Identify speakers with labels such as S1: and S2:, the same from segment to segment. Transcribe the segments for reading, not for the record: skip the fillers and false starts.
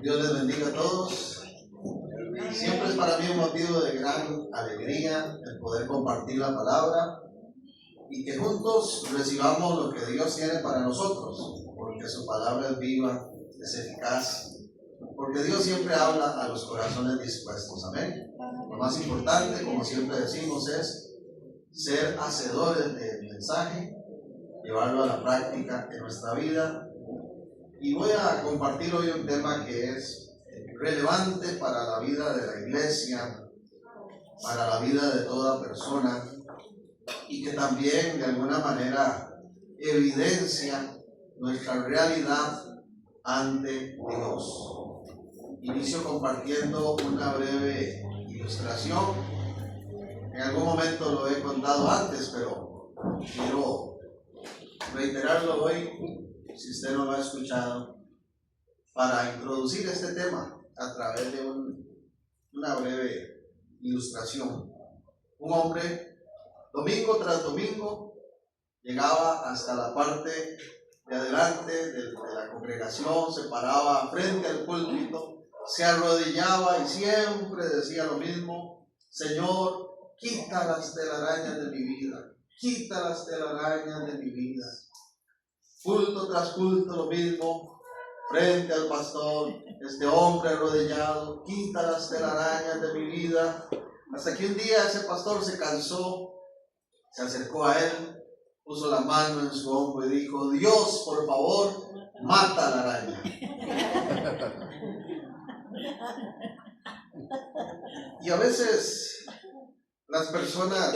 S1: Dios les bendiga a todos. Siempre es para mí un motivo de gran alegría el poder compartir la palabra y que juntos recibamos lo que Dios tiene para nosotros, porque su palabra es viva, es eficaz, porque Dios siempre habla a los corazones dispuestos. Amén. Lo más importante, como siempre decimos, es ser hacedores del mensaje, llevarlo a la práctica en nuestra vida. Y voy a compartir hoy un tema que es relevante para la vida de la iglesia, para la vida de toda persona, y que también de alguna manera evidencia nuestra realidad ante Dios. Inicio compartiendo una breve ilustración. En algún momento lo he contado antes, pero quiero reiterarlo hoy, si usted no lo ha escuchado, para introducir este tema a través de una breve ilustración. Un hombre, domingo tras domingo, llegaba hasta la parte de adelante de la congregación, se paraba frente al púlpito, se arrodillaba y siempre decía lo mismo: Señor, quita las telarañas de mi vida, quita las telarañas de mi vida. Culto tras culto lo mismo, frente al pastor, este hombre arrodillado: quita las telarañas de mi vida. Hasta que un día ese pastor se cansó, se acercó a él, puso la mano en su hombro y dijo: Dios, por favor, mata la araña. Y a veces las personas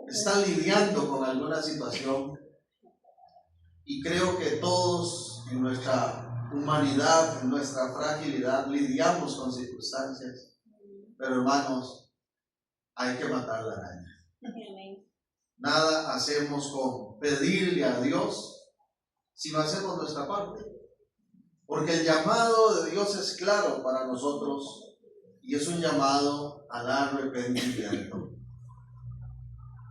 S1: están lidiando con alguna situación, y creo que todos en nuestra humanidad, en nuestra fragilidad, lidiamos con circunstancias. Pero hermanos, hay que matar la araña. Nada hacemos con pedirle a Dios si no hacemos nuestra parte. Porque el llamado de Dios es claro para nosotros y es un llamado al arrepentimiento.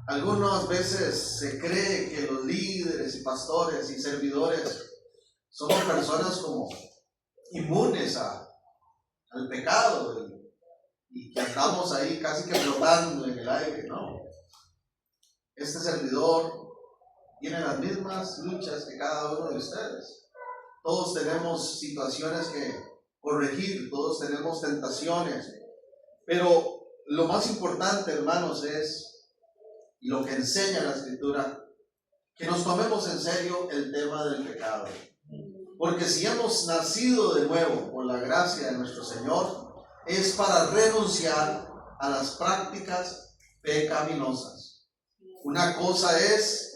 S1: Algunas veces se cree que los líderes y pastores y servidores somos personas como inmunes al pecado y que andamos ahí casi que flotando en el aire. No. Este servidor tiene las mismas luchas que cada uno de ustedes. Todos tenemos situaciones que corregir, todos tenemos tentaciones, pero lo más importante, hermanos, es, y lo que enseña la Escritura, que nos tomemos en serio el tema del pecado. Porque si hemos nacido de nuevo por la gracia de nuestro Señor, es para renunciar a las prácticas pecaminosas. Una cosa es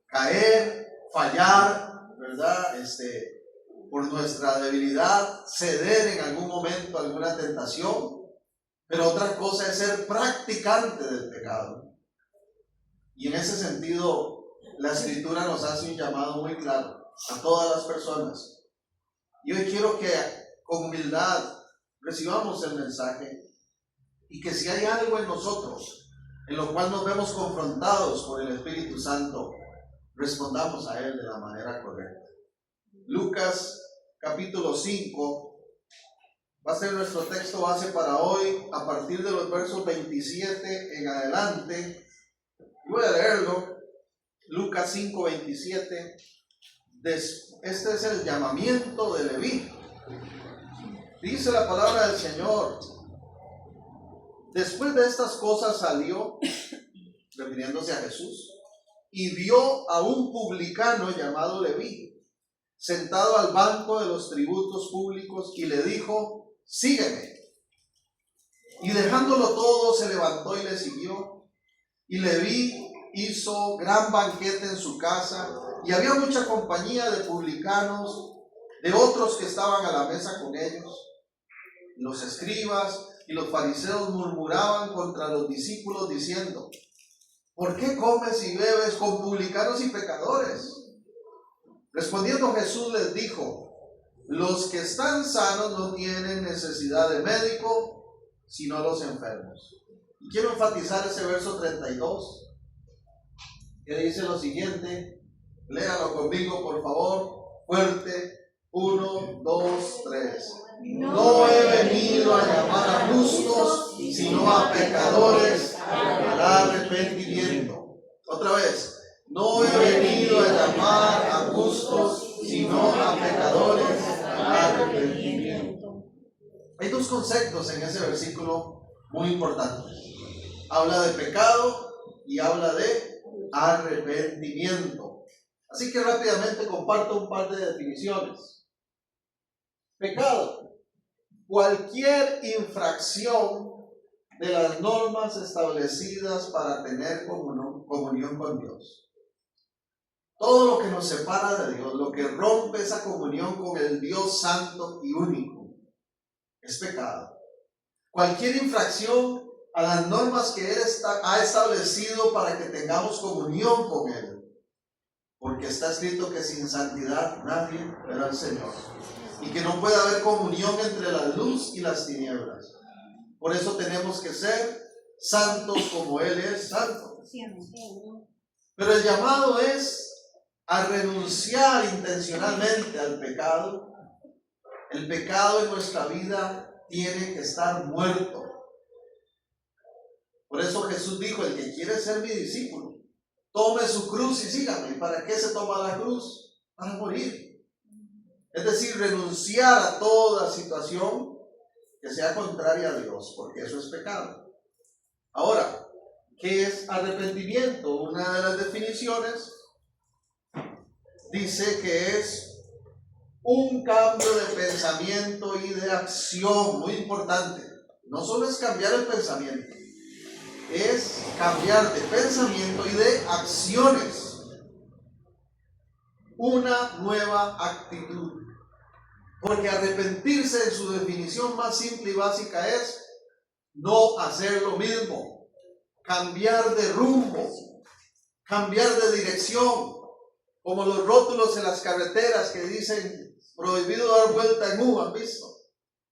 S1: caer, fallar, ¿verdad? Por nuestra debilidad, ceder en algún momento a alguna tentación, pero otra cosa es ser practicante del pecado. Y en ese sentido, la Escritura nos hace un llamado muy claro a todas las personas. Y hoy quiero que con humildad recibamos el mensaje y que si hay algo en nosotros en lo cual nos vemos confrontados por el Espíritu Santo, respondamos a Él de la manera correcta. Lucas capítulo 5 va a ser nuestro texto base para hoy, a partir de los versos 27 en adelante. Voy a leerlo. Lucas 5, 27. Este es el llamamiento de Leví. Dice la palabra del Señor: después de estas cosas salió, refiriéndose a Jesús, y vio a un publicano llamado Leví sentado al banco de los tributos públicos, y le dijo: sígueme. Y dejándolo todo, se levantó y le siguió. Y Leví hizo gran banquete en su casa, y había mucha compañía de publicanos, de otros que estaban a la mesa con ellos. Los escribas y los fariseos murmuraban contra los discípulos diciendo: ¿por qué comes y bebes con publicanos y pecadores? Respondiendo Jesús les dijo: los que están sanos no tienen necesidad de médico, sino los enfermos. Y quiero enfatizar ese verso 32, que dice lo siguiente. Léalo conmigo, por favor, fuerte. 1, 2, 3. No he venido a llamar a justos, sino a pecadores al arrepentimiento. Otra vez. No he venido a llamar a justos, sino a pecadores al arrepentimiento. Hay dos conceptos en ese versículo muy importantes. Habla de pecado y habla de arrepentimiento. Así que rápidamente comparto un par de definiciones. Pecado: cualquier infracción de las normas establecidas para tener comunión con Dios. Todo lo que nos separa de Dios, lo que rompe esa comunión con el Dios santo y único, es pecado. Cualquier infracción a las normas que Él ha establecido para que tengamos comunión con Él. Porque está escrito que sin santidad nadie verá al Señor. Y que no puede haber comunión entre la luz y las tinieblas. Por eso tenemos que ser santos como Él es santo. Pero el llamado es a renunciar intencionalmente al pecado. El pecado en nuestra vida tiene que estar muerto. Por eso Jesús dijo: el que quiere ser mi discípulo, tome su cruz y sígame. ¿Y para qué se toma la cruz? Para morir. Es decir, renunciar a toda situación que sea contraria a Dios, porque eso es pecado. Ahora, ¿qué es arrepentimiento? Una de las definiciones dice que es un cambio de pensamiento y de acción, muy importante. No solo es cambiar el pensamiento, es cambiar de pensamiento y de acciones. Una nueva actitud. Porque arrepentirse en su definición más simple y básica es no hacer lo mismo, cambiar de rumbo, cambiar de dirección, como los rótulos en las carreteras que dicen prohibido dar vuelta en U, ¿han visto?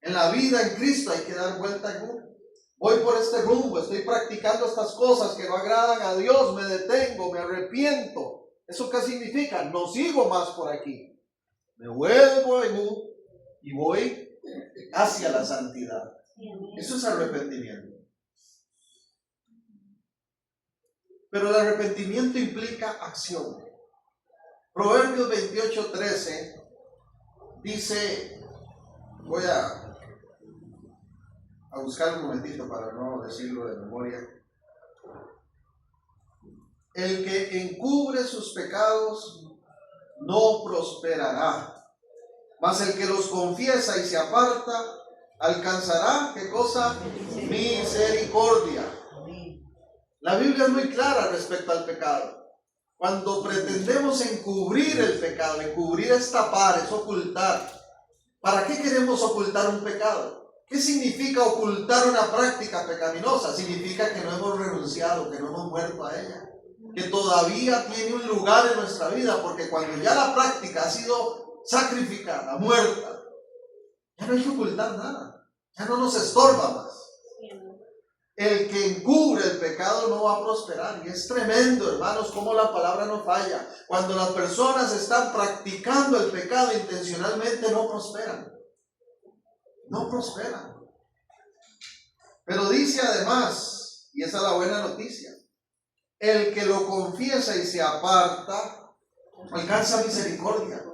S1: En la vida en Cristo hay que dar vuelta en U. Voy por este rumbo, estoy practicando estas cosas que no agradan a Dios, me detengo, me arrepiento. ¿Eso qué significa? No sigo más por aquí. Me vuelvo en U y voy hacia la santidad. Eso es arrepentimiento. Pero el arrepentimiento implica acción. Proverbios 28:13 dice, voy a buscar un momentito para no decirlo de memoria. El que encubre sus pecados no prosperará, mas el que los confiesa y se aparta alcanzará, ¿qué cosa? Misericordia. La Biblia es muy clara respecto al pecado. Cuando pretendemos encubrir el pecado, encubrir es tapar, es ocultar. ¿Para qué queremos ocultar un pecado? ¿Qué significa ocultar una práctica pecaminosa? Significa que no hemos renunciado, que no hemos muerto a ella, que todavía tiene un lugar en nuestra vida, porque cuando ya la práctica ha sido sacrificada, muerta, ya no hay que ocultar nada, ya no nos estorba más. El que encubre el pecado no va a prosperar. Y es tremendo, hermanos, cómo la palabra no falla. Cuando las personas están practicando el pecado intencionalmente, no prosperan. No prosperan. Pero dice además, y esa es la buena noticia, el que lo confiesa y se aparta, alcanza misericordia.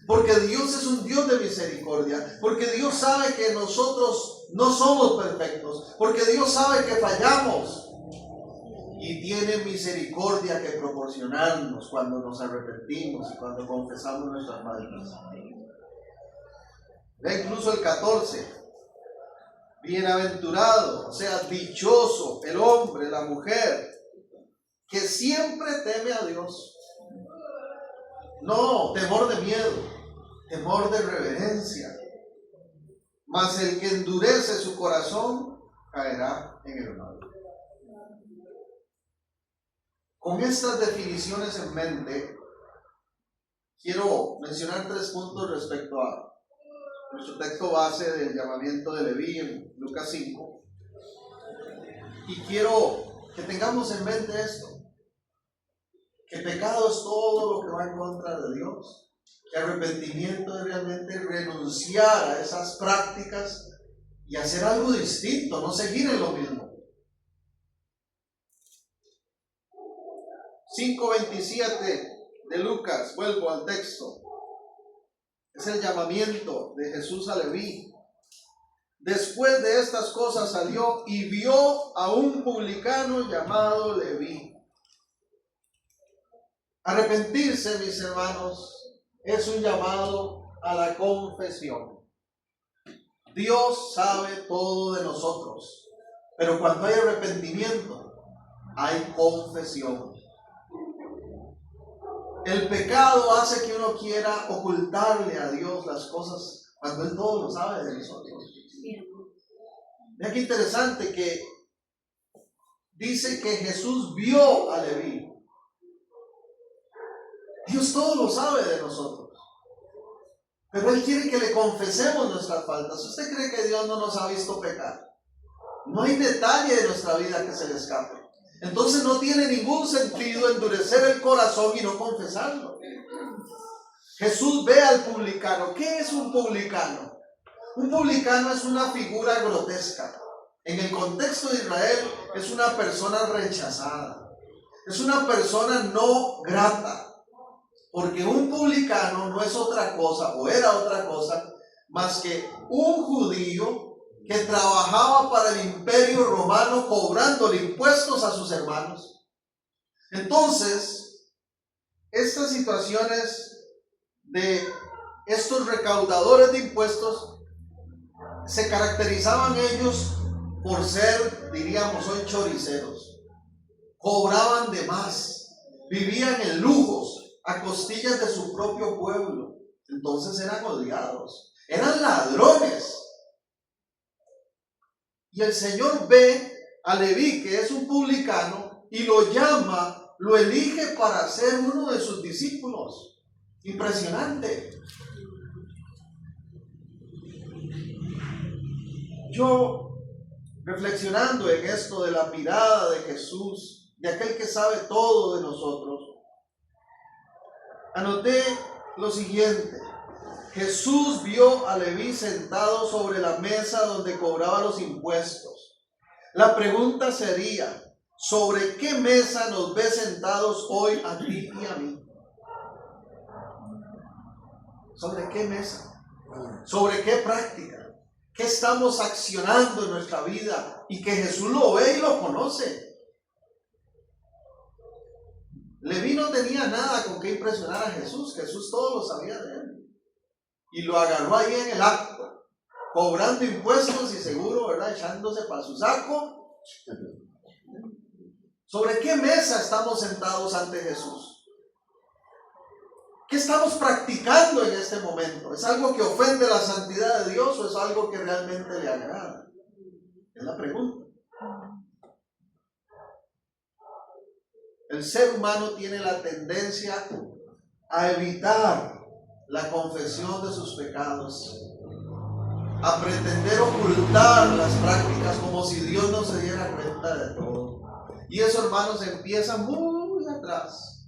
S1: Porque Dios es un Dios de misericordia. Porque Dios sabe que nosotros no somos perfectos. Porque Dios sabe que fallamos. Y tiene misericordia que proporcionarnos cuando nos arrepentimos y cuando confesamos nuestras faltas. Ve incluso el 14. Bienaventurado, o sea, dichoso el hombre, la mujer, que siempre teme a Dios. No temor de miedo, temor de reverencia. Mas el que endurece su corazón caerá en el mal. Con estas definiciones en mente, quiero mencionar 3 puntos respecto a nuestro texto base del llamamiento de Leví en Lucas 5. Y quiero que tengamos en mente esto: que pecado es todo lo que va en contra de Dios. Que arrepentimiento es realmente renunciar a esas prácticas y hacer algo distinto, no seguir en lo mismo. 5:27 de Lucas, vuelvo al texto. Es el llamamiento de Jesús a Leví. Después de estas cosas salió y vio a un publicano llamado Leví. Arrepentirse, mis hermanos, es un llamado a la confesión. Dios sabe todo de nosotros, pero cuando hay arrepentimiento, hay confesión. El pecado hace que uno quiera ocultarle a Dios las cosas cuando Él todo lo sabe de nosotros. Mira qué interesante que dice que Jesús vio a Leví. Dios todo lo sabe de nosotros, pero Él quiere que le confesemos nuestras faltas. ¿Usted cree que Dios no nos ha visto pecar? No hay detalle de nuestra vida que se le escape. Entonces no tiene ningún sentido endurecer el corazón y no confesarlo. Jesús ve al publicano. ¿Qué es un publicano? Un publicano es una figura grotesca. En el contexto de Israel es una persona rechazada. Es una persona no grata. Porque un publicano no es otra cosa, o era otra cosa, más que un judío que trabajaba para el imperio romano cobrándole impuestos a sus hermanos. Entonces, estas situaciones de estos recaudadores de impuestos se caracterizaban ellos por ser, diríamos hoy, choriceros. Cobraban de más, vivían en lujos a costillas de su propio pueblo. Entonces eran odiados, eran ladrones. Y el Señor ve a Leví, que es un publicano, y lo llama, lo elige para ser uno de sus discípulos. Impresionante. Yo, reflexionando en esto de la mirada de Jesús, de aquel que sabe todo de nosotros, anoté lo siguiente. Jesús vio a Leví sentado sobre la mesa donde cobraba los impuestos. La pregunta sería, ¿sobre qué mesa nos ve sentados hoy a ti y a mí? ¿Sobre qué mesa? ¿Sobre qué práctica? ¿Qué estamos accionando en nuestra vida? Y que Jesús lo ve y lo conoce. Leví no tenía nada con qué impresionar a Jesús. Jesús todo lo sabía de él. Y lo agarró ahí en el acto, cobrando impuestos y seguro, ¿verdad? Echándose para su saco. ¿Sobre qué mesa estamos sentados ante Jesús? ¿Qué estamos practicando en este momento? ¿Es algo que ofende la santidad de Dios o es algo que realmente le agrada? Es la pregunta. El ser humano tiene la tendencia a evitar la confesión de sus pecados, a pretender ocultar las prácticas como si Dios no se diera cuenta de todo. Y eso, hermanos, empieza muy atrás,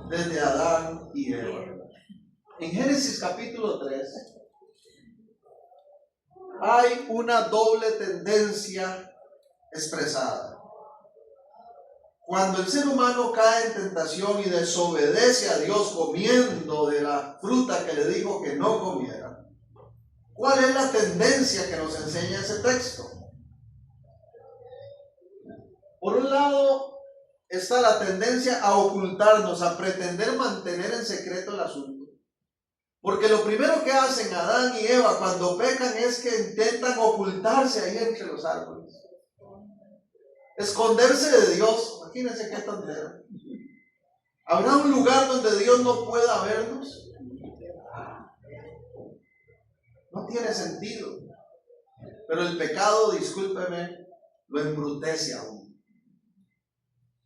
S1: desde Adán y Eva. En Génesis capítulo 3 hay una doble tendencia expresada. Cuando el ser humano cae en tentación y desobedece a Dios comiendo de la fruta que le dijo que no comiera, ¿cuál es la tendencia que nos enseña ese texto? Por un lado está la tendencia a ocultarnos, a pretender mantener en secreto el asunto. Porque lo primero que hacen Adán y Eva cuando pecan es que intentan ocultarse ahí entre los árboles. Esconderse de Dios. Imagínense qué tontera. ¿Habrá un lugar donde Dios no pueda vernos? No tiene sentido. Pero el pecado, discúlpeme, lo embrutece aún.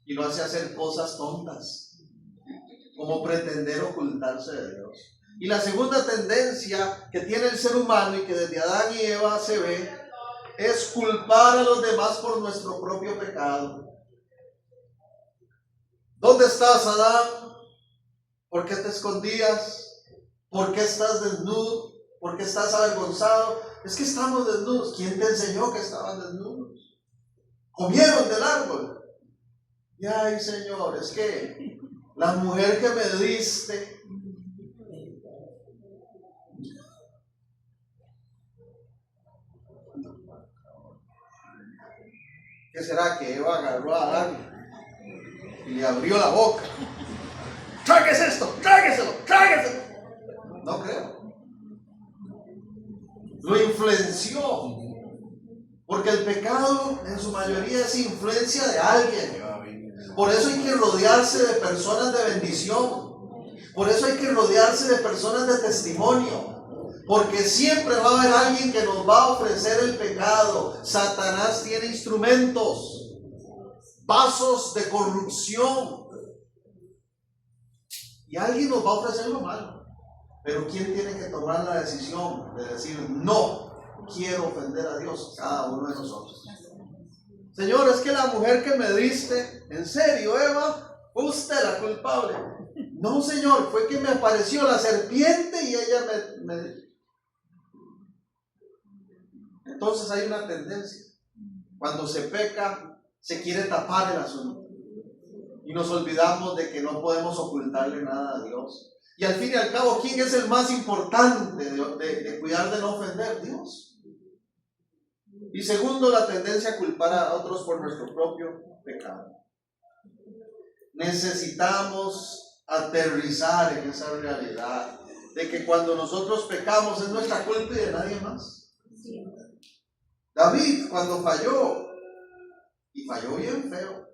S1: Y lo hace hacer cosas tontas, como pretender ocultarse de Dios. Y la segunda tendencia que tiene el ser humano y que desde Adán y Eva se ve, es culpar a los demás por nuestro propio pecado. ¿Dónde estás, Adán? ¿Por qué te escondías? ¿Por qué estás desnudo? ¿Por qué estás avergonzado? Es que estamos desnudos. ¿Quién te enseñó que estaban desnudos? ¿Comieron del árbol? Y ay, Señor, es que la mujer que me diste, ¿qué será? Que Eva agarró a Adán y le abrió la boca. ¡Tráguese esto! ¡Trágueselo! ¡Trágueselo! No creo. Lo influenció. Porque el pecado en su mayoría es influencia de alguien. Por eso hay que rodearse de personas de bendición. Por eso hay que rodearse de personas de testimonio. Porque siempre va a haber alguien que nos va a ofrecer el pecado. Satanás tiene instrumentos, vasos de corrupción. Y alguien nos va a ofrecer lo malo. Pero ¿quién tiene que tomar la decisión de decir no quiero ofender a Dios? Cada uno de nosotros. Señor, es que la mujer que me diste, en serio, Eva, fue usted la culpable. No, Señor, fue que me apareció la serpiente y ella me... Entonces hay una tendencia. Cuando se peca, se quiere tapar el asunto. Y nos olvidamos de que no podemos ocultarle nada a Dios. Y al fin y al cabo, ¿quién es el más importante de cuidar de no ofender? Dios. Y segundo, la tendencia a culpar a otros por nuestro propio pecado. Necesitamos aterrizar en esa realidad de que cuando nosotros pecamos es nuestra culpa y de nadie más. David, cuando falló, y falló bien feo.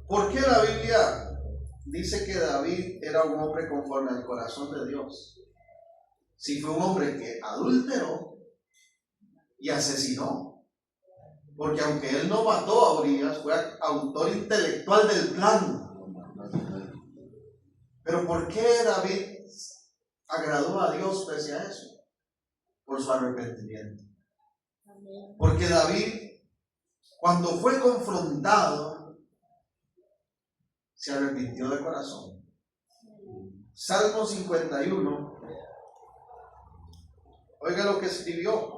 S1: ¿Por qué la Biblia dice que David era un hombre conforme al corazón de Dios? Si fue un hombre que adulteró y asesinó. Porque aunque él no mató a Urias, fue autor intelectual del plan. Pero ¿por qué David agradó a Dios pese a eso? Por su arrepentimiento. Porque David, cuando fue confrontado, se arrepintió de corazón. Salmo 51. Oiga lo que escribió.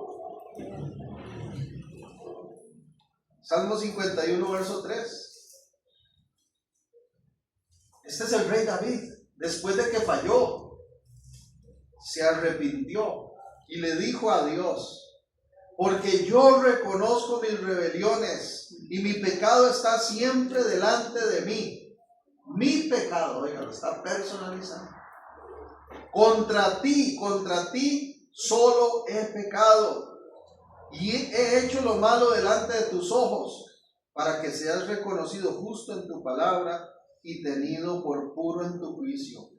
S1: Salmo 51, verso 3. Este es el rey David. Después de que falló, se arrepintió y le dijo a Dios: porque yo reconozco mis rebeliones y mi pecado está siempre delante de mí. Mi pecado, oiga, lo está personalizando. Contra ti solo he pecado y he hecho lo malo delante de tus ojos, para que seas reconocido justo en tu palabra y tenido por puro en tu juicio.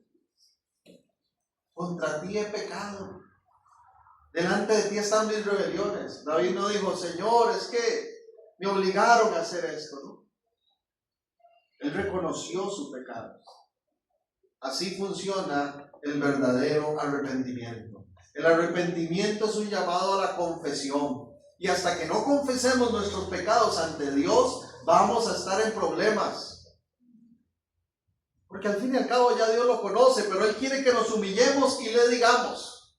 S1: Contra ti he pecado. Delante de ti están mis rebeliones. David no dijo: Señor, es que me obligaron a hacer esto, ¿no? Él reconoció su pecado. Así funciona el verdadero arrepentimiento. El arrepentimiento es un llamado a la confesión. Y hasta que no confesemos nuestros pecados ante Dios, vamos a estar en problemas. Porque al fin y al cabo ya Dios lo conoce, pero Él quiere que nos humillemos y le digamos.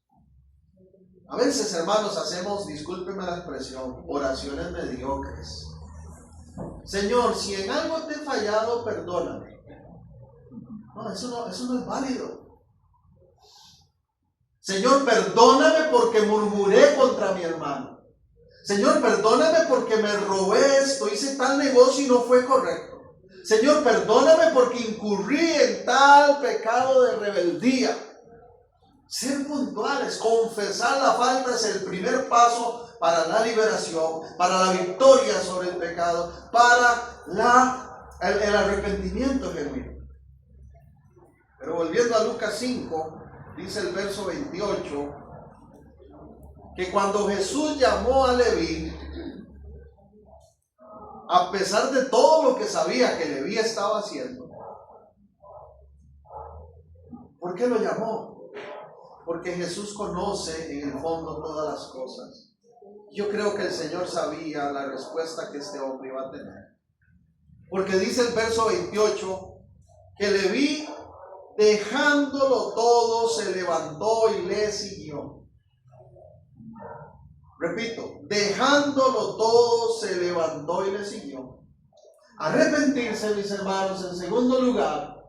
S1: A veces, hermanos, hacemos, discúlpenme la expresión, oraciones mediocres. Señor, si en algo te he fallado, perdóname. No, eso no es válido. Señor, perdóname porque murmuré contra mi hermano. Señor, perdóname porque me robé esto, hice tal negocio y no fue correcto. Señor, perdóname porque incurrí en tal pecado de rebeldía. Ser puntuales, confesar la falta es el primer paso para la liberación, para la victoria sobre el pecado, para el arrepentimiento genuino. Pero volviendo a Lucas 5, dice el verso 28, que cuando Jesús llamó a Leví, a pesar de todo lo que sabía que Leví estaba haciendo, ¿por qué lo llamó? Porque Jesús conoce en el fondo todas las cosas. Yo creo que el Señor sabía la respuesta que este hombre iba a tener. Porque dice el verso 28 que Leví, dejándolo todo, se levantó y le siguió. Repito, dejándolo todo, se levantó y le siguió. Arrepentirse, mis hermanos, en segundo lugar,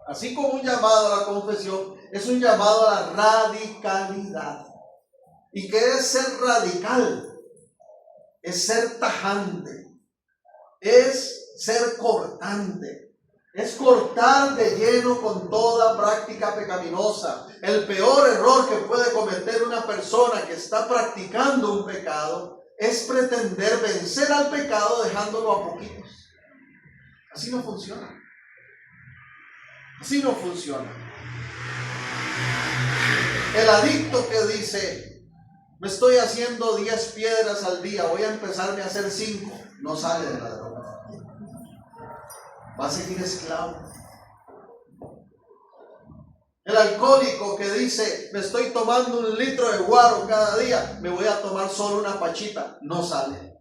S1: así como un llamado a la confesión, es un llamado a la radicalidad. ¿Y qué es ser radical? Es ser tajante, es ser cortante, es cortar de lleno con toda práctica pecaminosa. El peor error que puede cometer una persona que está practicando un pecado es pretender vencer al pecado dejándolo a poquitos. Así no funciona. Así no funciona. El adicto que dice, me estoy haciendo 10 piedras al día, voy a empezarme a hacer 5, no sale de la droga. Va a seguir esclavo. El alcohólico que dice, me estoy tomando 1 litro de guaro cada día, me voy a tomar solo una pachita, no sale.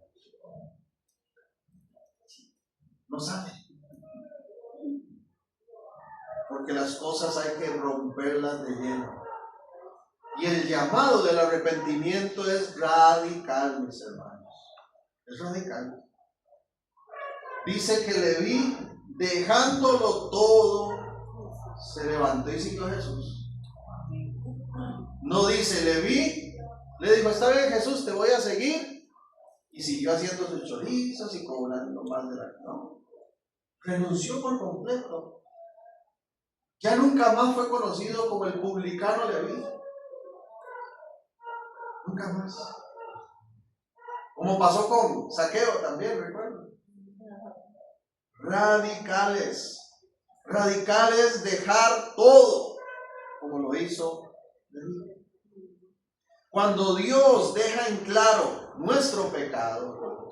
S1: No sale. Porque las cosas hay que romperlas de lleno. Y el llamado del arrepentimiento es radical, mis hermanos. Es radical. Dice que Leví, dejándolo todo, se levantó y siguió a Jesús. No dice Leví, le dijo, está bien Jesús, te voy a seguir. Y siguió haciendo sus chorizos y cobrando más de la... No. Renunció por completo. Ya nunca más fue conocido como el publicano Leví. Nunca más. Como pasó con Zaqueo también, recuerdo. Radicales. Radicales, dejar todo, como lo hizo Leví. Cuando Dios deja en claro nuestro pecado,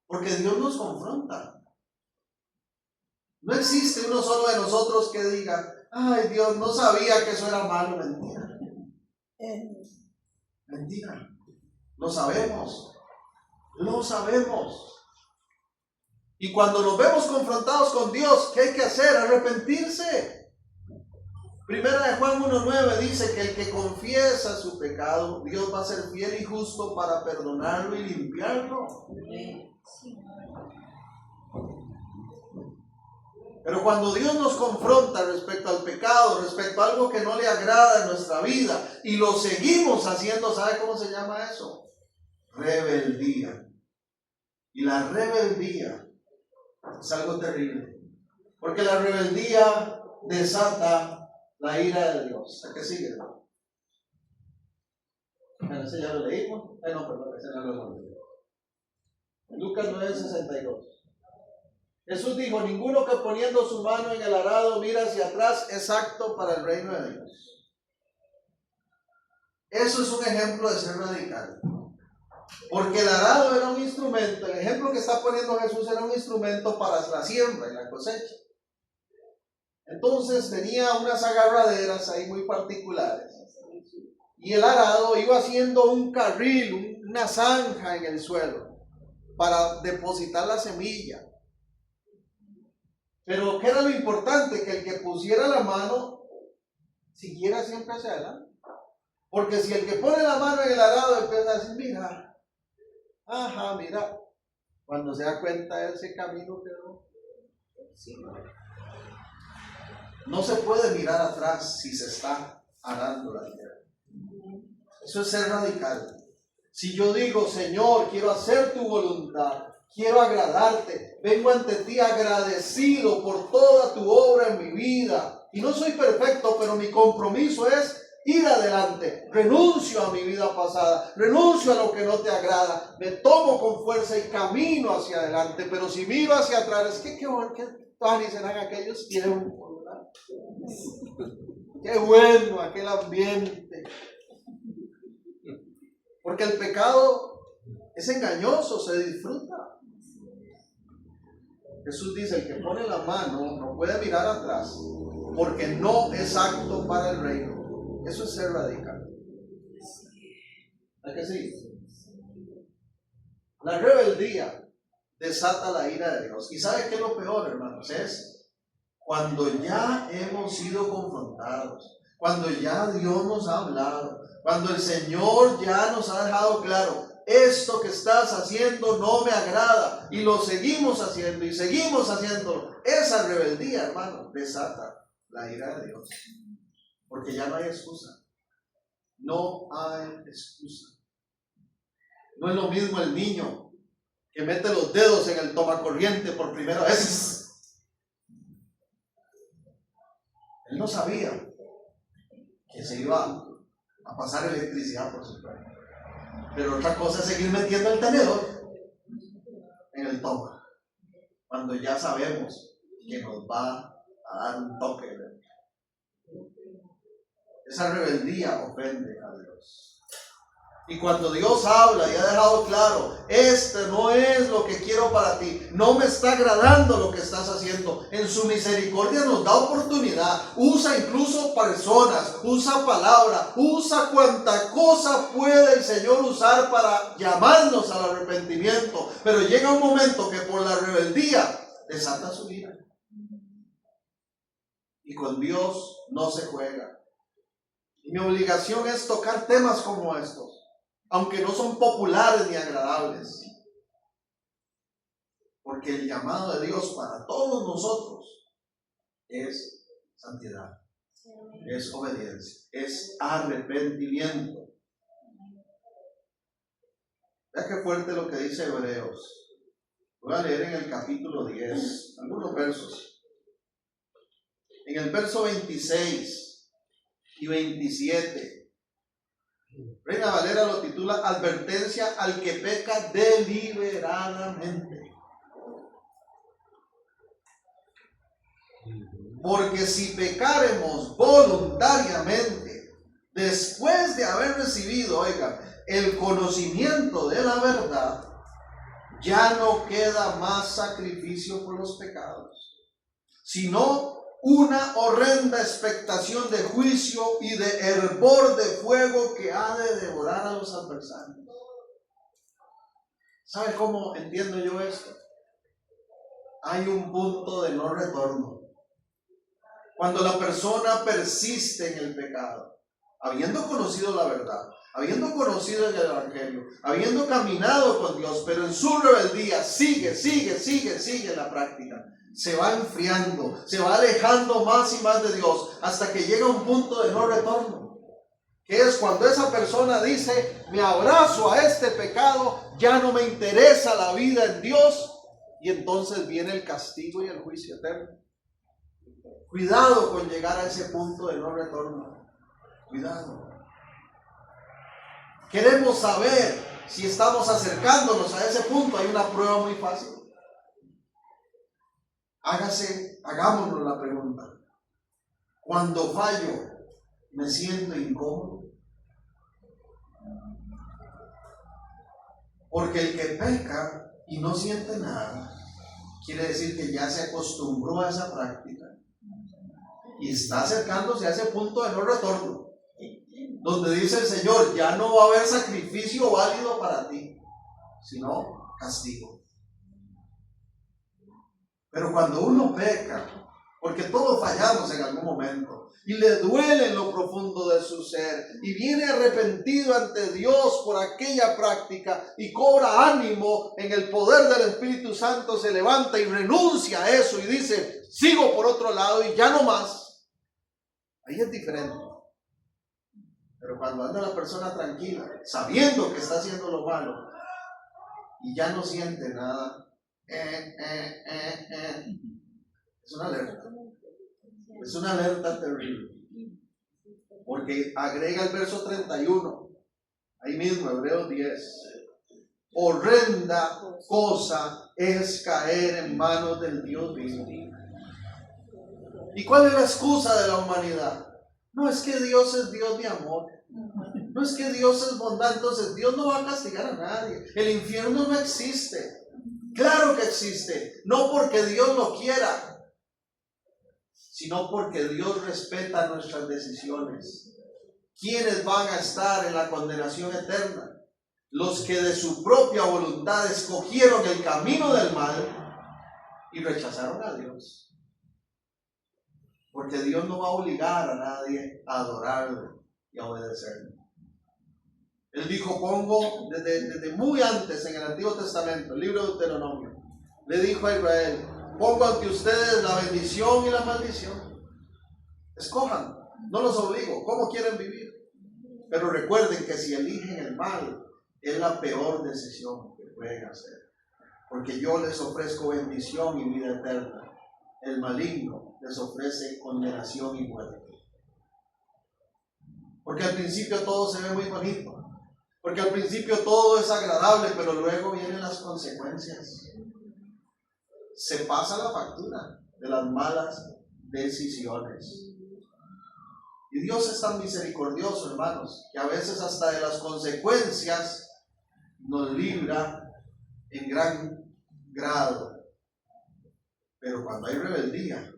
S1: porque Dios nos confronta. No existe uno solo de nosotros que diga, ay Dios, no sabía que eso era malo. Mentira. Mentira. Lo sabemos. Lo sabemos. Y cuando nos vemos confrontados con Dios, ¿qué hay que hacer? Arrepentirse. Primera de Juan 1:9 dice que el que confiesa su pecado, Dios va a ser fiel y justo para perdonarlo y limpiarlo. Pero cuando Dios nos confronta respecto al pecado, respecto a algo que no le agrada en nuestra vida, y lo seguimos haciendo, ¿sabe cómo se llama eso? Rebeldía. Y la rebeldía es algo terrible. Porque la rebeldía desata la ira de Dios. ¿A qué sigue? Bueno, ese ya lo leímos. No, perdón, ese no lo leí. Lucas 9:62. Jesús dijo, ninguno que poniendo su mano en el arado mira hacia atrás es apto para el reino de Dios. Eso es un ejemplo de ser radical. Porque el arado era un instrumento, el ejemplo que está poniendo Jesús era un instrumento para la siembra y la cosecha. Entonces tenía unas agarraderas ahí muy particulares. Y el arado iba haciendo un carril, una zanja en el suelo para depositar la semilla. Pero ¿qué era lo importante? Que el que pusiera la mano siguiera siempre hacia adelante. Porque si el que pone la mano en el arado empieza a decir, mira, ajá, mira, cuando se da cuenta de ese camino quedó. Sí. No se puede mirar atrás si se está arando la tierra. Eso es ser radical. Si yo digo, Señor, quiero hacer tu voluntad, quiero agradarte, vengo ante ti agradecido por toda tu obra en mi vida. Y no soy perfecto, pero mi compromiso es ir adelante. Renuncio a mi vida pasada, renuncio a lo que no te agrada, me tomo con fuerza y camino hacia adelante. Pero si miro hacia atrás, es que qué tal serán aquellos tiempos, ¿verdad? Qué bueno aquel ambiente. Porque el pecado es engañoso, se disfruta. Jesús dice, el que pone la mano no puede mirar atrás, porque no es apto para el reino. Eso es ser radical. ¿A qué sí? La rebeldía desata la ira de Dios. ¿Y sabe qué es lo peor, hermanos? Es cuando ya hemos sido confrontados, cuando ya Dios nos ha hablado, cuando el Señor ya nos ha dejado claro, esto que estás haciendo no me agrada, y lo seguimos haciendo y seguimos haciéndolo. Esa rebeldía, hermano, desata la ira de Dios, porque ya no hay excusa. No hay excusa. No es lo mismo el niño que mete los dedos en el tomacorriente por primera vez. Él no sabía que se iba a pasar electricidad por su cuerpo. Pero otra cosa es seguir metiendo el tenedor en el toma, cuando ya sabemos que nos va a dar un toque. Esa rebeldía ofende a Dios. Y cuando Dios habla y ha dejado claro, este no es lo que quiero para ti, no me está agradando lo que estás haciendo, en su misericordia nos da oportunidad, usa incluso personas, usa palabra, usa cuanta cosa puede el Señor usar para llamarnos al arrepentimiento, pero llega un momento que por la rebeldía desata su ira. Y con Dios no se juega. Y mi obligación es tocar temas como estos, aunque no son populares ni agradables, porque el llamado de Dios para todos nosotros es santidad, es obediencia, es arrepentimiento. Vea qué fuerte lo que dice Hebreos. Voy a leer en el capítulo 10 algunos versos. En el verso 26 y 27, Reina Valera lo titula Advertencia al que peca deliberadamente. Porque si pecaremos voluntariamente, después de haber recibido, oiga, el conocimiento de la verdad, ya no queda más sacrificio por los pecados, sino una horrenda expectación de juicio y de hervor de fuego que ha de devorar a los adversarios. ¿Sabe cómo entiendo yo esto? Hay un punto de no retorno. Cuando la persona persiste en el pecado, habiendo conocido la verdad, habiendo conocido el Evangelio, habiendo caminado con Dios, pero en su rebeldía sigue la práctica, se va enfriando, se va alejando más y más de Dios, hasta que llega un punto de no retorno, que es cuando esa persona dice, me abrazo a este pecado, ya no me interesa la vida en Dios, y entonces viene el castigo y el juicio eterno. Cuidado con llegar a ese punto de no retorno. Cuidado. Queremos saber si estamos acercándonos a ese punto. Hay una prueba muy fácil. Hagámonos la pregunta. Cuando fallo, ¿me siento incómodo? Porque el que peca y no siente nada, quiere decir que ya se acostumbró a esa práctica y está acercándose a ese punto de no retorno, donde dice el Señor, ya no va a haber sacrificio válido para ti, sino castigo. Pero cuando uno peca, porque todos fallamos en algún momento, y le duele en lo profundo de su ser, y viene arrepentido ante Dios por aquella práctica, y cobra ánimo en el poder del Espíritu Santo, se levanta y renuncia a eso, y dice, sigo por otro lado, y ya no más. Ahí es diferente. Pero cuando anda la persona tranquila, sabiendo que está haciendo lo malo, y ya no siente nada, es una alerta. Es una alerta terrible. Porque agrega el verso 31, ahí mismo, Hebreos 10. Horrenda cosa es caer en manos del Dios vivo. ¿Y cuál es la excusa de la humanidad? No es que Dios es Dios de amor. No es que Dios es bondad, entonces Dios no va a castigar a nadie. El infierno no existe. Claro que existe. No porque Dios lo quiera, sino porque Dios respeta nuestras decisiones. ¿Quiénes van a estar en la condenación eterna? los que de su propia voluntad escogieron el camino del mal y rechazaron a Dios. Porque Dios no va a obligar a nadie a adorarle y a obedecerle. Él dijo, pongo desde muy antes en el Antiguo Testamento, el libro de Deuteronomio, le dijo a Israel, pongo ante ustedes la bendición y la maldición. Escojan, no los obligo, ¿cómo quieren vivir? Pero recuerden que si eligen el mal, es la peor decisión que pueden hacer. Porque yo les ofrezco bendición y vida eterna. El maligno les ofrece condenación y muerte. Porque al principio todo se ve muy bonito. Porque al principio todo es agradable, pero luego vienen las consecuencias. Se pasa la factura de las malas decisiones. Y Dios es tan misericordioso, hermanos, que a veces hasta de las consecuencias nos libra en gran grado. Pero cuando hay rebeldía,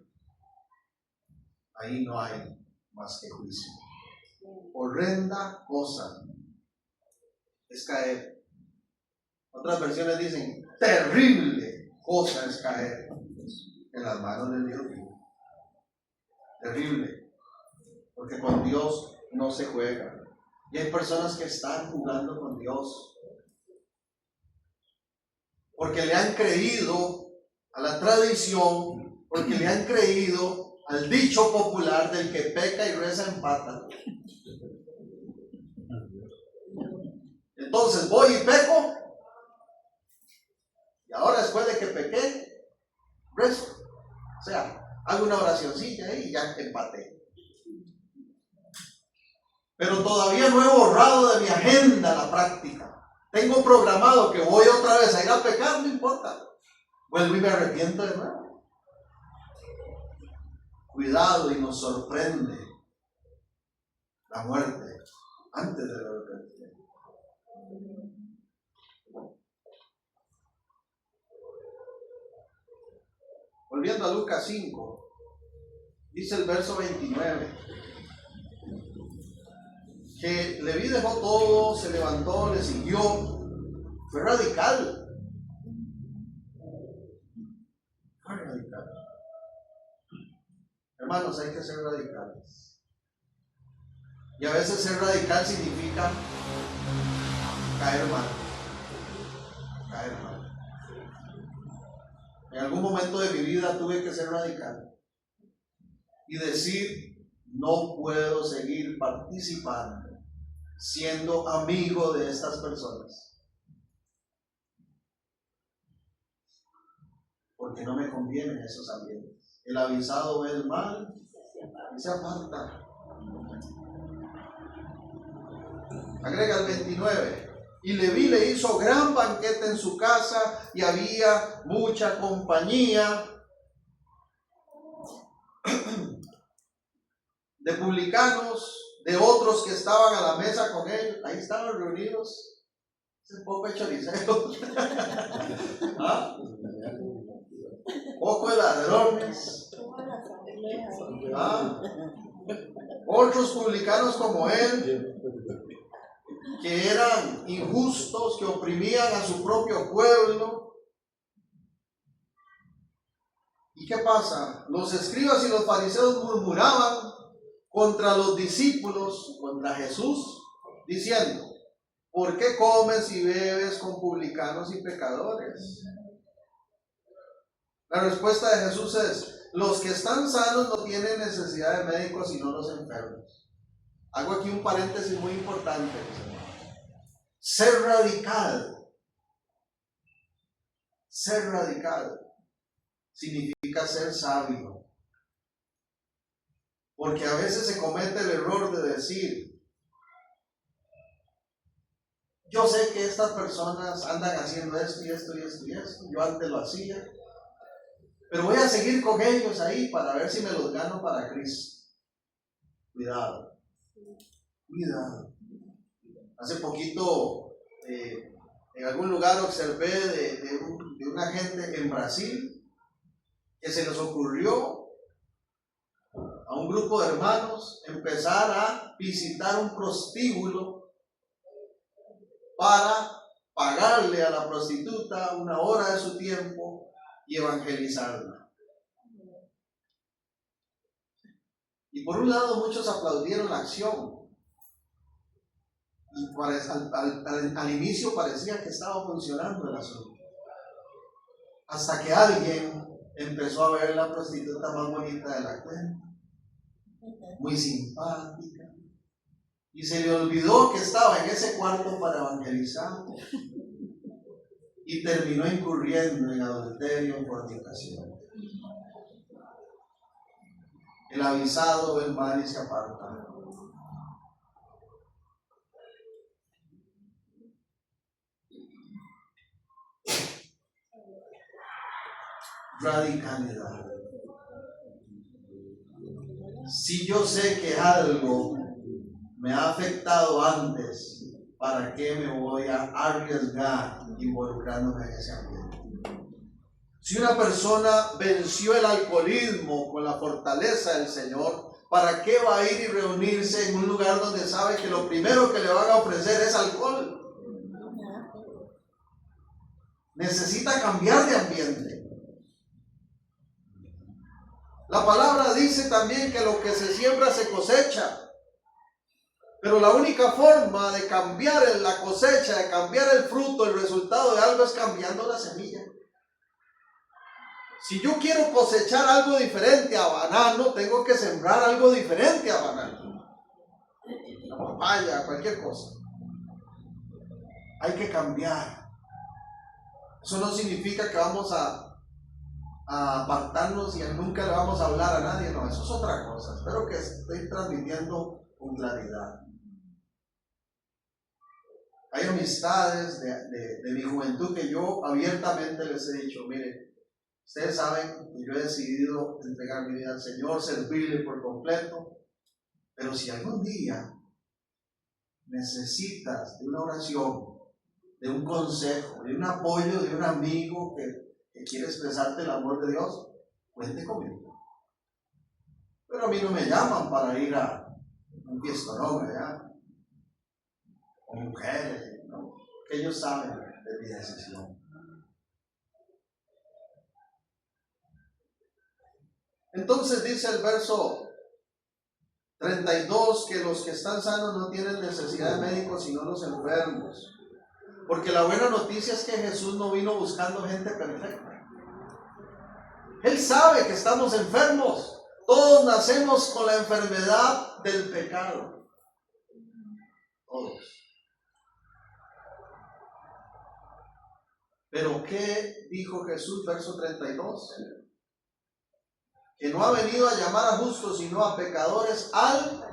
S1: ahí no hay más que juicio. Horrenda cosa es caer. Otras versiones dicen, terrible cosa es caer en las manos del Dios vivo. Terrible. Porque con Dios no se juega. Y hay personas que están jugando con Dios. Porque le han creído a la tradición, porque le han creído al dicho popular del que peca y reza empata. Entonces voy y peco, y ahora después de que pequé, rezo. O sea, hago una oracioncilla y ya empaté. Pero todavía no he borrado de mi agenda la práctica. Tengo programado que voy otra vez a ir a pecar, no importa. Vuelvo y me arrepiento de nuevo. Cuidado, y nos sorprende la muerte antes de la arrepentimiento. Volviendo a Lucas 5, dice el verso 29. Que Leví dejó todo, se levantó, le siguió, fue radical. Fue radical. Hermanos, hay que ser radicales. Y a veces ser radical significa caer mal. Caer mal. En algún momento de mi vida tuve que ser radical y decir, no puedo seguir participando, siendo amigo de estas personas, porque no me convienen esos ambientes. El avisado ve el mal y se aparta. Agrega el 29. Y Leví le hizo gran banquete en su casa y había mucha compañía de publicanos, de otros que estaban a la mesa con él. Ahí estaban reunidos. Es un poco de choricero. ¿Ah? Poco de ladrones. ¿Ah? Otros publicanos como él, que eran injustos, que oprimían a su propio pueblo. ¿Y qué pasa? Los escribas y los fariseos murmuraban contra los discípulos, contra Jesús, diciendo, ¿por qué comes y bebes con publicanos y pecadores? La respuesta de Jesús es, los que están sanos no tienen necesidad de médicos sino los enfermos. Hago aquí un paréntesis muy importante. Ser radical significa ser sabio. Porque a veces se comete el error de decir, yo sé que estas personas andan haciendo esto y esto y esto y esto, yo antes lo hacía, pero voy a seguir con ellos ahí para ver si me los gano para Cristo. Cuidado. Hace poquito en algún lugar observé de una gente en Brasil que se les ocurrió a un grupo de hermanos empezar a visitar un prostíbulo para pagarle a la prostituta 1 hora de su tiempo y evangelizarla. Y por un lado muchos aplaudieron la acción. Y al inicio parecía que estaba funcionando el asunto. Hasta que alguien empezó a ver la prostituta más bonita de la cuenta, muy simpática, y se le olvidó que estaba en ese cuarto para evangelizar, y terminó incurriendo en adulterio, en fornicación. El avisado ve el mal y se aparta. Radicalidad. Si yo sé que algo me ha afectado antes, ¿para qué me voy a arriesgar involucrándome en ese ambiente? Si una persona venció el alcoholismo con la fortaleza del Señor, ¿para qué va a ir y reunirse en un lugar donde sabe que lo primero que le van a ofrecer es alcohol? Necesita cambiar de ambiente. La palabra dice también que lo que se siembra se cosecha. Pero la única forma de cambiar la cosecha, de cambiar el fruto, el resultado de algo es cambiando la semilla. Si yo quiero cosechar algo diferente a banano, tengo que sembrar algo diferente a banano. La papaya, cualquier cosa. Hay que cambiar. Eso no significa que vamos a apartarnos y nunca le vamos a hablar a nadie. No, eso es otra cosa. Espero que estoy transmitiendo con claridad. Hay amistades de mi juventud que yo abiertamente les he dicho, miren, ustedes saben que yo he decidido entregar mi vida al Señor, servirle por completo, pero si algún día necesitas de una oración, de un consejo, de un apoyo, de un amigo que quiere expresarte el amor de Dios, cuente conmigo. Pero a mí no me llaman para ir a un fiestorón allá, con mujeres, ¿no? Que ellos saben de mi decisión. Entonces dice el verso 32 que los que están sanos no tienen necesidad de médicos sino los enfermos. Porque la buena noticia es que Jesús no vino buscando gente perfecta. Él sabe que estamos enfermos. Todos nacemos con la enfermedad del pecado. Todos. Pero ¿qué dijo Jesús? Verso 32. Que no ha venido a llamar a justos, sino a pecadores al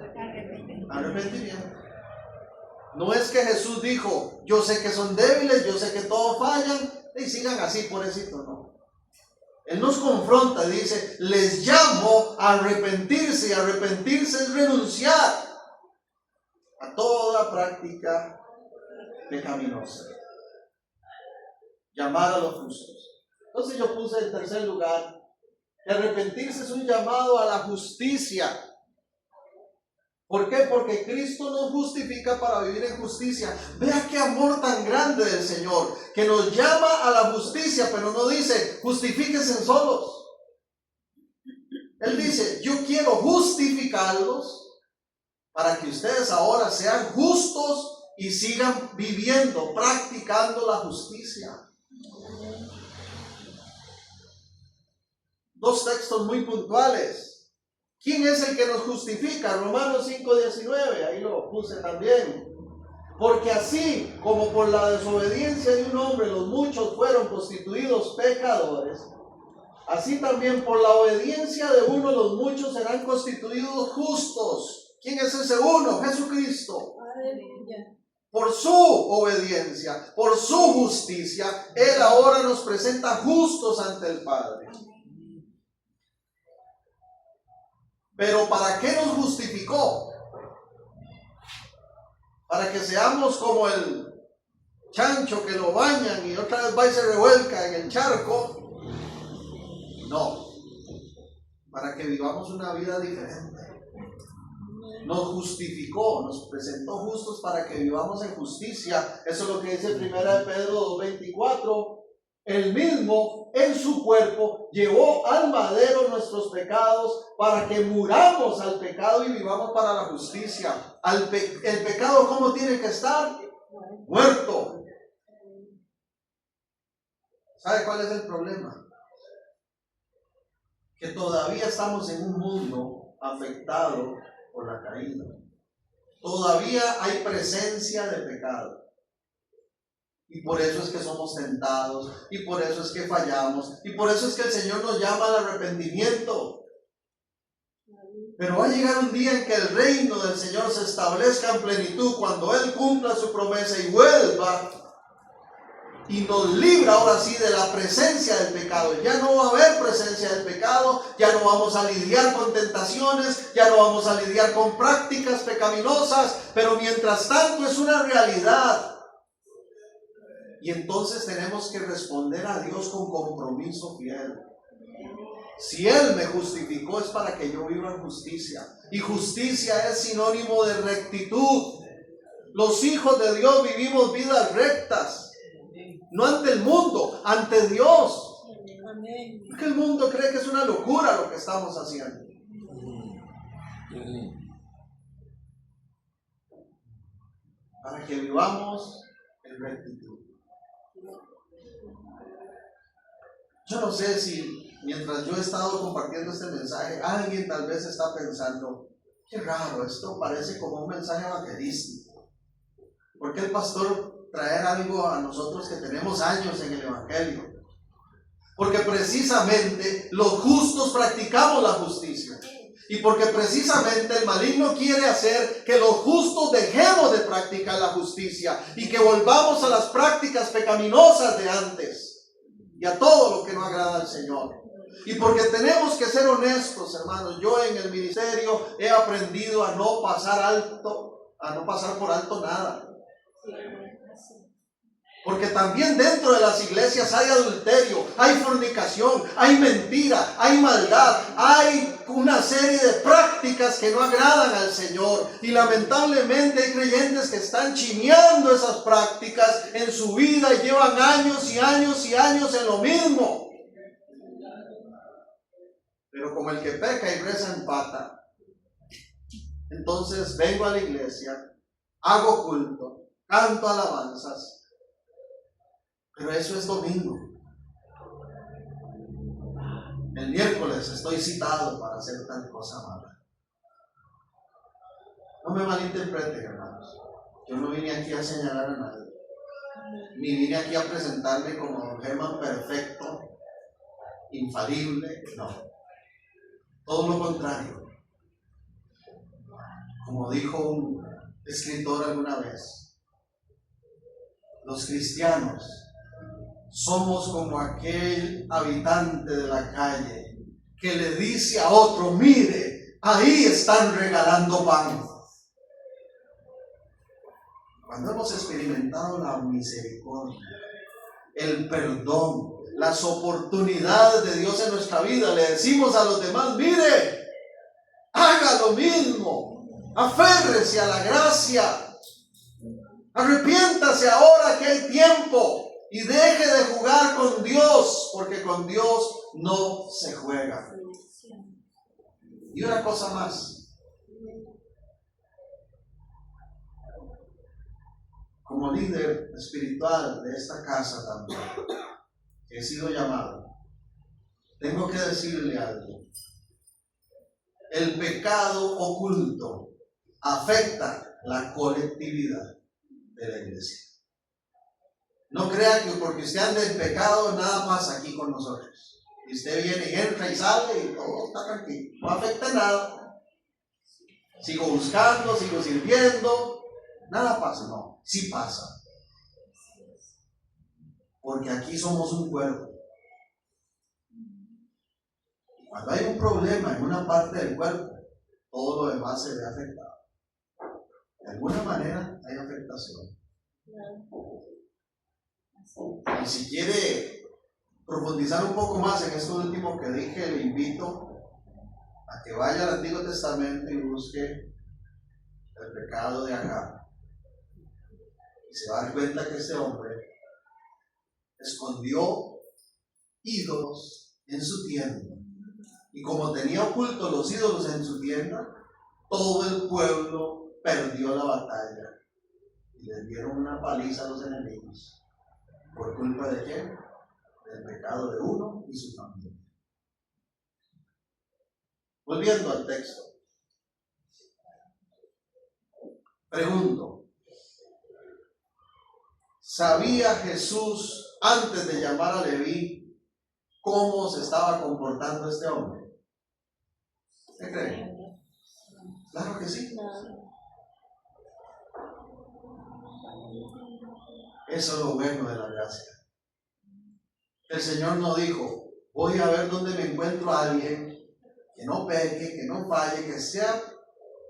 S1: arrepentimiento. No es que Jesús dijo, yo sé que son débiles, yo sé que todos fallan, y sigan así, pobrecito, no. Él nos confronta, dice, les llamo a arrepentirse, y arrepentirse es renunciar a toda práctica pecaminosa. Llamar a los justos. Entonces yo puse en tercer lugar, que arrepentirse es un llamado a la justicia. ¿Por qué? Porque Cristo nos justifica para vivir en justicia. Vea qué amor tan grande del Señor, que nos llama a la justicia, pero no dice, justifíquense solos. Él dice, yo quiero justificarlos para que ustedes ahora sean justos y sigan viviendo, practicando la justicia. Dos textos muy puntuales. ¿Quién es el que nos justifica? Romanos 5:19, ahí lo puse también. Porque así como por la desobediencia de un hombre los muchos fueron constituidos pecadores, así también por la obediencia de uno los muchos serán constituidos justos. ¿Quién es ese uno? Jesucristo. Por su obediencia, por su justicia, Él ahora nos presenta justos ante el Padre. Pero ¿para qué nos justificó? Para que seamos como el chancho que lo bañan y otra vez va y se revuelca en el charco. No, para que vivamos una vida diferente. nos justificó, nos presentó justos para que vivamos en justicia. Eso es lo que dice 1 Pedro 2:24. Él mismo en su cuerpo llevó al madero nuestros pecados para que muramos al pecado y vivamos para la justicia. El pecado, ¿cómo tiene que estar? Muerto. ¿Sabe cuál es el problema? Que todavía estamos en un mundo afectado por la caída. Todavía hay presencia de pecado. Y por eso es que somos tentados, y por eso es que fallamos, y por eso es que el Señor nos llama al arrepentimiento. Pero va a llegar un día en que el reino del Señor se establezca en plenitud, cuando Él cumpla su promesa y vuelva y nos libra ahora sí de la presencia del pecado. Ya no va a haber presencia del pecado, ya no vamos a lidiar con tentaciones, ya no vamos a lidiar con prácticas pecaminosas, pero mientras tanto es una realidad. Y entonces tenemos que responder a Dios con compromiso fiel. Si Él me justificó es para que yo viva en justicia. Y justicia es sinónimo de rectitud. Los hijos de Dios vivimos vidas rectas. No ante el mundo, ante Dios. Porque el mundo cree que es una locura lo que estamos haciendo. Para que vivamos en rectitud. Yo no sé si mientras yo he estado compartiendo este mensaje, alguien tal vez está pensando, qué raro, esto parece como un mensaje evangelístico. ¿Por qué el pastor traer algo a nosotros que tenemos años en el evangelio? Porque precisamente los justos practicamos la justicia. Y porque precisamente el maligno quiere hacer que los justos dejemos de practicar la justicia y que volvamos a las prácticas pecaminosas de antes. Y a todo lo que no agrada al Señor. Y porque tenemos que ser honestos, hermanos. Yo en el ministerio he aprendido a no pasar por alto nada. Porque también dentro de las iglesias hay adulterio, hay fornicación, hay mentira, hay maldad, hay una serie de prácticas que no agradan al Señor. Y lamentablemente hay creyentes que están chineando esas prácticas en su vida y llevan años y años y años en lo mismo. Pero como el que peca y reza empata. Entonces vengo a la iglesia, hago culto, canto alabanzas. Pero eso es domingo. El miércoles estoy citado para hacer tal cosa mala. No me malinterpreten, hermanos. Yo no vine aquí a señalar a nadie. Ni vine aquí a presentarme como don Germán perfecto, infalible. No. Todo lo contrario. Como dijo un escritor alguna vez, los cristianos somos como aquel habitante de la calle que le dice a otro, mire, ahí están regalando pan. Cuando hemos experimentado la misericordia, el perdón, las oportunidades de Dios en nuestra vida, le decimos a los demás, mire, haga lo mismo, aférrese a la gracia, arrepiéntase ahora que hay tiempo. Y deje de jugar con Dios, porque con Dios no se juega. Y una cosa más. Como líder espiritual de esta casa también, que he sido llamado, tengo que decirle algo. El pecado oculto afecta la colectividad de la iglesia. No crea que porque usted anda en pecado, nada pasa aquí con nosotros. Y usted viene y entra y sale y todo está tranquilo. No afecta nada. Sigo buscando, sigo sirviendo. Nada pasa, no. Sí pasa. Porque aquí somos un cuerpo. Cuando hay un problema en una parte del cuerpo, todo lo demás se ve afectado. De alguna manera hay afectación. Y si quiere profundizar un poco más en esto último que dije, le invito a que vaya al Antiguo Testamento y busque el pecado de Acab. Y se va a dar cuenta que este hombre escondió ídolos en su tienda. Y como tenía ocultos los ídolos en su tienda, todo el pueblo perdió la batalla. Y les dieron una paliza a los enemigos. ¿Por culpa de quién? Del pecado de uno y su familia. Volviendo al texto. Pregunto, ¿sabía Jesús antes de llamar a Leví cómo se estaba comportando este hombre? ¿Qué creen? Claro que sí. Eso es lo bueno de la gracia. El Señor no dijo, voy a ver dónde me encuentro a alguien que no peque, que no falle, que sea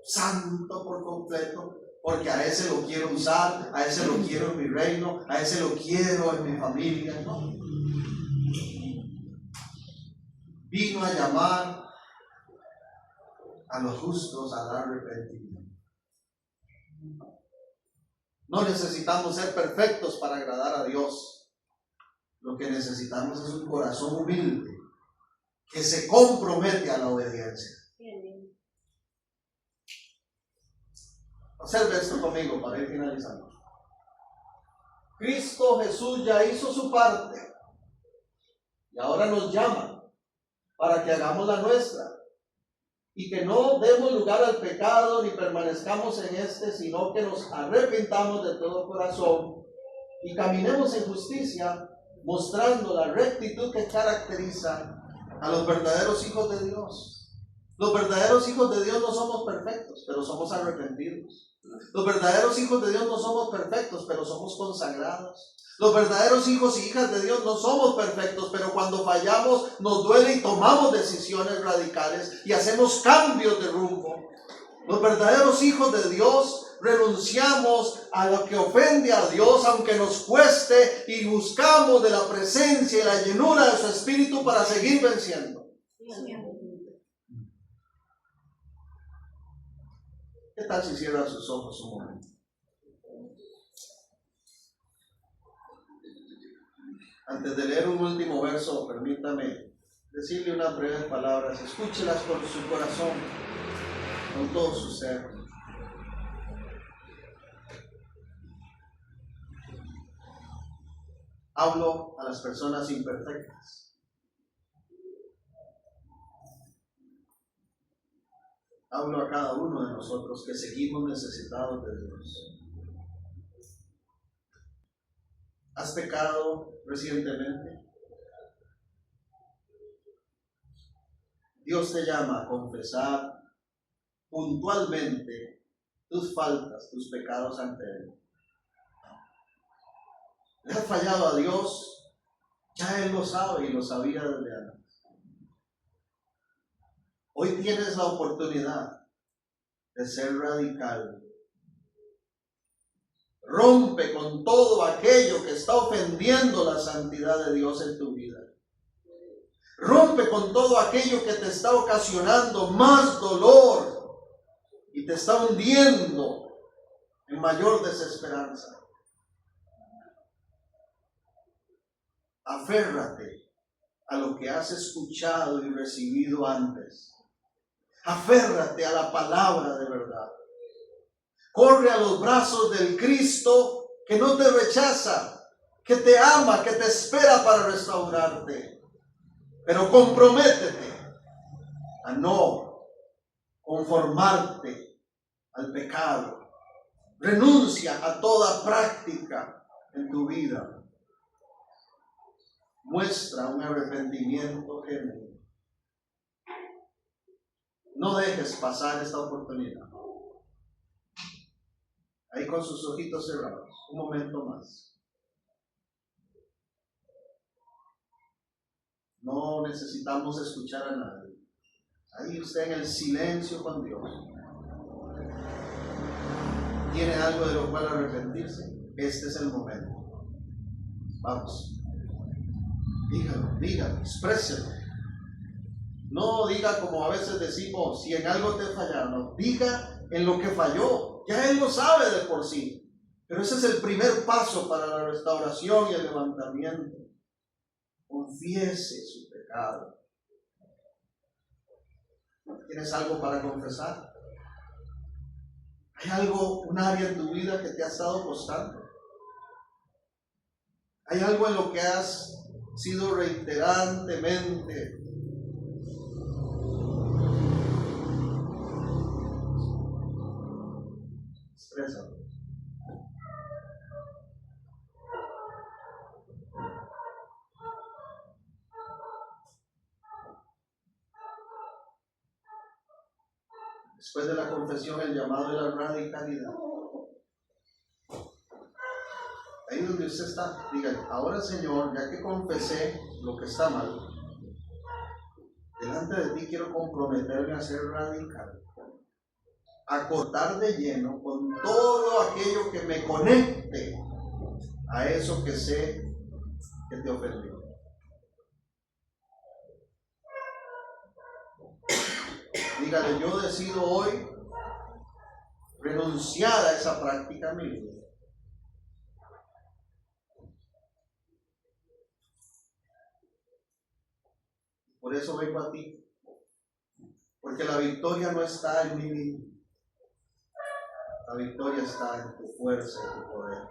S1: santo por completo, porque a ese lo quiero usar, a ese lo quiero en mi reino, a ese lo quiero en mi familia. No. Vino a llamar a los justos al arrepentimiento. No necesitamos ser perfectos para agradar a Dios. Lo que necesitamos es un corazón humilde que se compromete a la obediencia. Observe esto conmigo para ir finalizando. Cristo Jesús ya hizo su parte y ahora nos llama para que hagamos la nuestra y que no demos lugar al pecado ni permanezcamos en este, sino que nos arrepentamos de todo corazón y caminemos en justicia, mostrando la rectitud que caracteriza a los verdaderos hijos de Dios. Los verdaderos hijos de Dios no somos perfectos, pero somos arrepentidos. Los verdaderos hijos de Dios no somos perfectos, pero somos consagrados. Los verdaderos hijos y hijas de Dios no somos perfectos, pero cuando fallamos nos duele y tomamos decisiones radicales y hacemos cambios de rumbo. Los verdaderos hijos de Dios renunciamos a lo que ofende a Dios, aunque nos cueste, y buscamos de la presencia y la llenura de su Espíritu para seguir venciendo. ¿Qué tal si cierran sus ojos un momento? Antes de leer un último verso, permítame decirle unas breves palabras. Escúchelas con su corazón, con todo su ser. Hablo a las personas imperfectas. Hablo a cada uno de nosotros que seguimos necesitados de Dios. ¿Has pecado recientemente? Dios te llama a confesar puntualmente tus faltas, tus pecados ante Él. ¿Le has fallado a Dios? Ya Él lo sabe y lo sabía desde antes. Hoy tienes la oportunidad de ser radical. Rompe con todo aquello que está ofendiendo la santidad de Dios en tu vida. Rompe con todo aquello que te está ocasionando más dolor y te está hundiendo en mayor desesperanza. Aférrate a lo que has escuchado y recibido antes. Aférrate a la palabra de verdad. Corre a los brazos del Cristo que no te rechaza, que te ama, que te espera para restaurarte. Pero comprométete a no conformarte al pecado. Renuncia a toda práctica en tu vida. Muestra un arrepentimiento genuino. No dejes pasar esta oportunidad. Ahí con sus ojitos cerrados, un momento más. No necesitamos escuchar a nadie. Ahí usted en el silencio con Dios. ¿Tiene algo de lo cual arrepentirse? Este es el momento. Vamos. Dígalo, expréselo. No diga como a veces decimos, si en algo te fallaron. No, diga en lo que falló. Ya Él lo sabe de por sí. Pero ese es el primer paso para la restauración y el levantamiento. Confiese su pecado. ¿Tienes algo para confesar? ¿Hay algo, un área en tu vida que te ha estado costando? ¿Hay algo en lo que has sido reiterantemente expresado? Después de la confesión, el llamado de la radicalidad. Ahí donde usted está, diga, ahora Señor, ya que confesé lo que está mal, delante de ti quiero comprometerme a ser radical, a cortar de lleno con todo aquello que me conecte a eso que sé que te ofendió. Dígale, yo decido hoy renunciar a esa práctica en mi vida. Por eso vengo a ti, porque la victoria no está en mí mismo. La victoria está en tu fuerza y tu poder.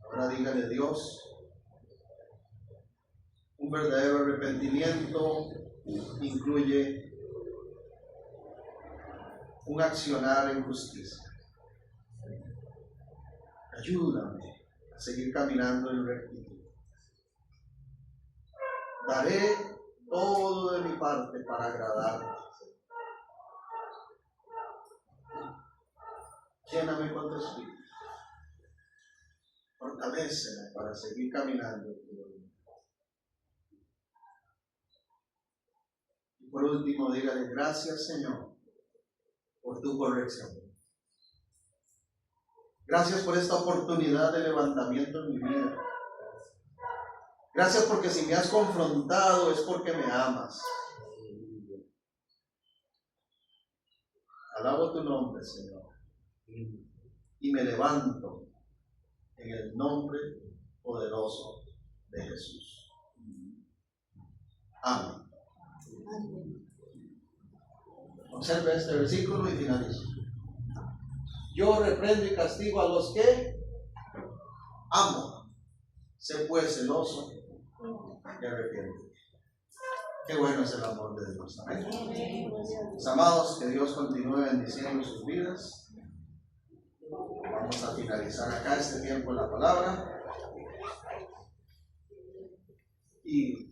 S1: Ahora dígale, Dios, un verdadero arrepentimiento incluye un accionar en justicia. Ayúdame a seguir caminando en rectitud. Daré todo de mi parte para agradarte. Lléname con tu espíritu. Fortaléceme para seguir caminando en tu voluntad. Y por último, dígale, gracias Señor por tu corrección. Gracias por esta oportunidad de levantamiento en mi vida. Gracias porque si me has confrontado es porque me amas. Alabo tu nombre, Señor. Y me levanto en el nombre poderoso de Jesús. Amén. Observe este versículo y finalizo. Yo reprendo y castigo a los que amo. Sé pues celoso y arrepiento. Qué bueno es el amor de Dios. Amén. Mis amados, que Dios continúe bendiciendo sus vidas. Vamos a finalizar acá este tiempo en la palabra. Y